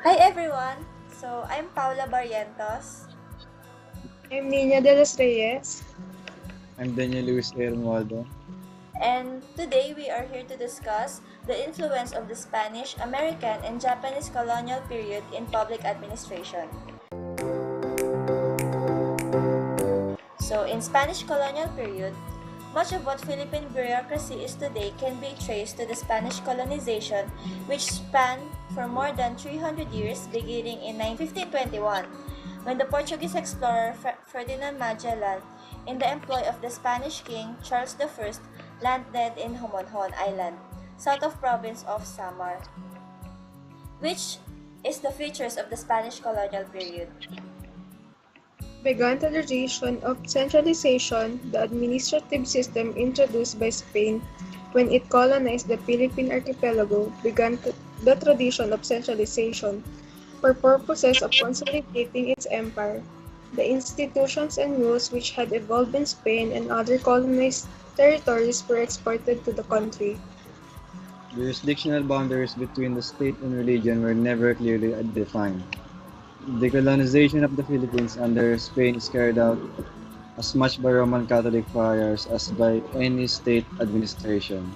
Hi everyone! So, I'm Paula Barrientos. I'm Nina de los Reyes. I'm Daniel Luis Romualdo. And today we are here to discuss the influence of the Spanish, American, and Japanese colonial period in public administration. So, in Spanish colonial period, much of what Philippine bureaucracy is today can be traced to the Spanish colonization, which spanned for more than 300 years, beginning in 1521, when the Portuguese explorer Ferdinand Magellan, in the employ of the Spanish king Charles I, landed in Homonhon Island, south of province of Samar, which is the features of the Spanish colonial period. Began the tradition of centralization, the administrative system introduced by Spain when it colonized the Philippine archipelago began the tradition of centralization for purposes of consolidating its empire. The institutions and rules which had evolved in Spain and other colonized territories were exported to the country. Jurisdictional boundaries between the state and religion were never clearly defined. The colonization of the Philippines under Spain is carried out as much by Roman Catholic friars as by any state administration.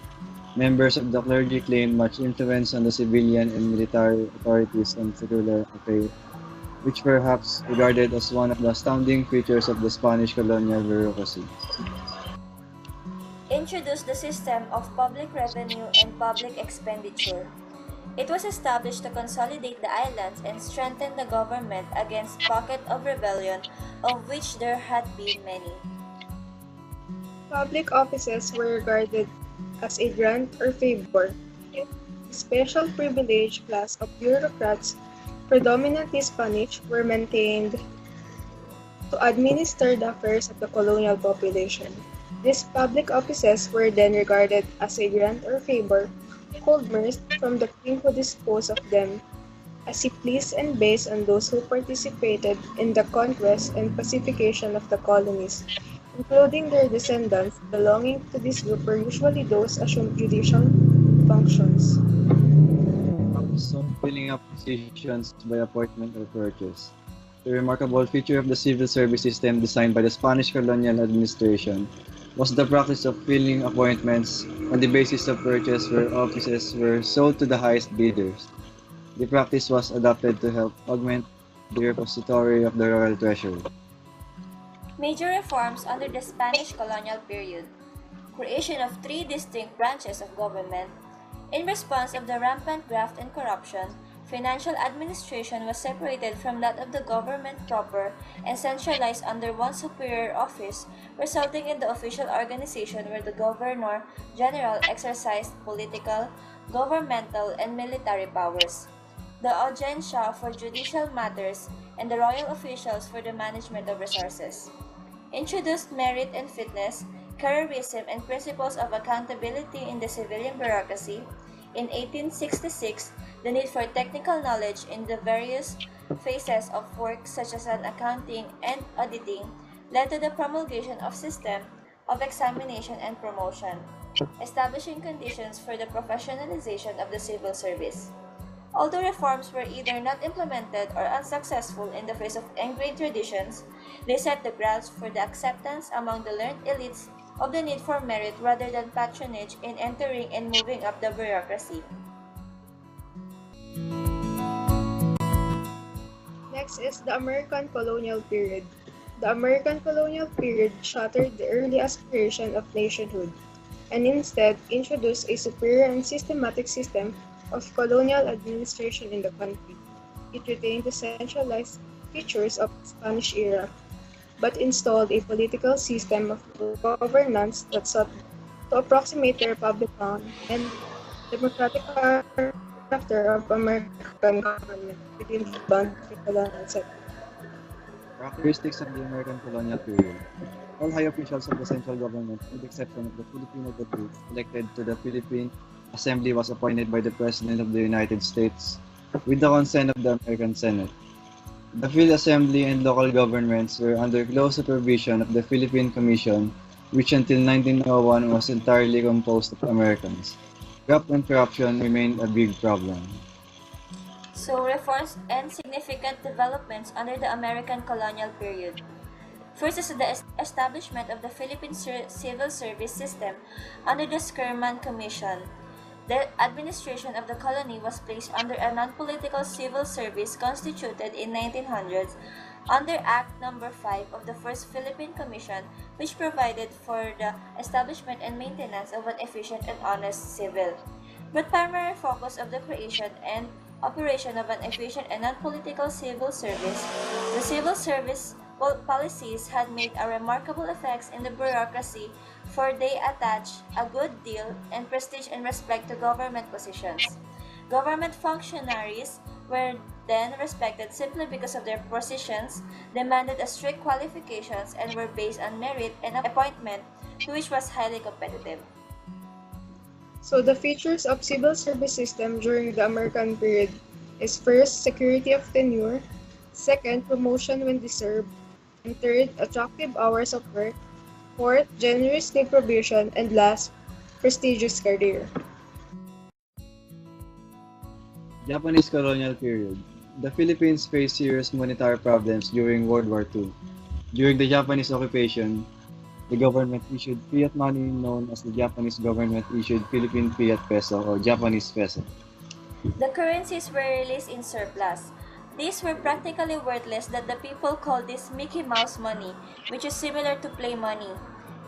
Members of the clergy claimed much influence on the civilian and military authorities and secular affairs, which perhaps regarded as one of the astounding features of the Spanish colonial bureaucracy. Introduced the system of public revenue and public expenditure. It was established to consolidate the islands and strengthen the government against pockets of rebellion, of which there had been many. Public offices were regarded as a grant or favor. A special privileged class of bureaucrats, predominantly Spanish, were maintained to administer the affairs of the colonial population. These public offices were then regarded as a grant or favor, called mercy from the king who disposed of them as he pleased and based on those who participated in the conquest and pacification of the colonies, including their descendants. Belonging to this group were usually those assumed judicial functions. Also, filling up positions by appointment or purchase. The remarkable feature of the civil service system designed by the Spanish colonial administration was the practice of filling appointments on the basis of purchase where offices were sold to the highest bidders. The practice was adopted to help augment the repository of the royal treasury. Major reforms under the Spanish colonial period. Creation of three distinct branches of government. In response of the rampant graft and corruption, financial administration was separated from that of the government proper and centralized under one superior office, resulting in the official organization where the governor-general exercised political, governmental, and military powers, the audiencia for judicial matters, and the royal officials for the management of resources. Introduced merit and fitness, careerism, and principles of accountability in the civilian bureaucracy. In 1866, the need for technical knowledge in the various phases of work such as accounting and auditing led to the promulgation of system of examination and promotion, establishing conditions for the professionalization of the civil service. Although reforms were either not implemented or unsuccessful in the face of ingrained traditions, they set the grounds for the acceptance among the learned elites of the need for merit rather than patronage in entering and moving up the bureaucracy. Next is the American colonial period. The American colonial period shattered the early aspiration of nationhood and instead introduced a superior and systematic system of colonial administration in the country. It retained the centralized features of the Spanish era, but installed a political system of governance that sought to approximate the Republican and democratic character of American government within the boundaries of the colonial sector. Characteristics of the American colonial period. All high officials of the central government, with the exception of the Filipino deputies elected to the Philippine Assembly, was appointed by the President of the United States with the consent of the American Senate. The field assembly and local governments were under close supervision of the Philippine Commission, which until 1901 was entirely composed of Americans. Graft and corruption remained a big problem. So, reforms and significant developments under the American colonial period. First is the establishment of the Philippine civil service system under the Sherman Commission. The administration of the colony was placed under a non-political civil service constituted in 1900s under Act No. 5 of the First Philippine Commission, which provided for the establishment and maintenance of an efficient and honest civil. But primary focus of the creation and operation of an efficient and non-political civil service, the civil service policies had made a remarkable effects in the bureaucracy, for they attach a good deal and prestige and respect to government positions. Government functionaries were then respected simply because of their positions, demanded a strict qualifications, and were based on merit and appointment, which was highly competitive. So the features of civil service system during the American period is first, security of tenure, second, promotion when deserved, and third, attractive hours of work, fourth, generous leave provision, and last, prestigious career. Japanese colonial period. The Philippines faced serious monetary problems during World War II. During the Japanese occupation, the government issued fiat money known as the Japanese government-issued Philippine fiat peso or Japanese peso. The currencies were released in surplus. These were practically worthless that the people called this Mickey Mouse money, which is similar to play money.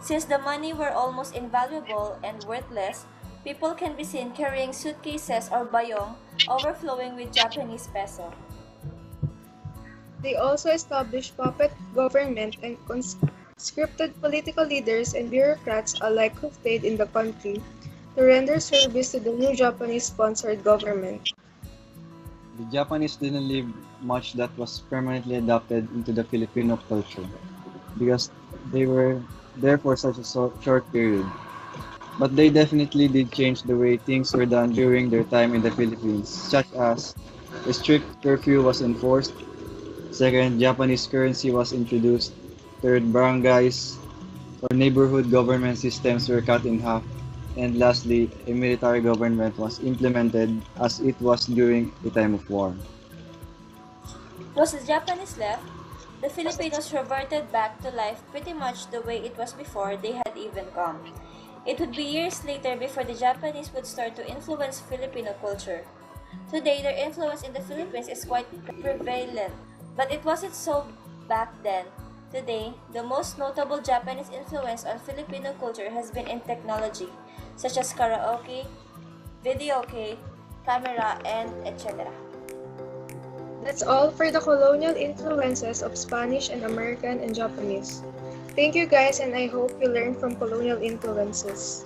Since the money were almost invaluable and worthless, people can be seen carrying suitcases or bayong overflowing with Japanese peso. They also established puppet government and conscripted political leaders and bureaucrats alike who stayed in the country to render service to the new Japanese-sponsored government. The Japanese didn't leave much that was permanently adopted into the Filipino culture because they were there for such a short period. But they definitely did change the way things were done during their time in the Philippines, such as a strict curfew was enforced, second, Japanese currency was introduced, third, barangays or neighborhood government systems were cut in half, and lastly, a military government was implemented as it was during a time of war. Once the Japanese left, the Filipinos reverted back to life pretty much the way it was before they had even come. It would be years later before the Japanese would start to influence Filipino culture. Today, their influence in the Philippines is quite prevalent, but it wasn't so back then. Today, the most notable Japanese influence on Filipino culture has been in technology, such as karaoke, videoke, camera, and etc. That's all for the colonial influences of Spanish and American and Japanese. Thank you guys, and I hope you learned from colonial influences.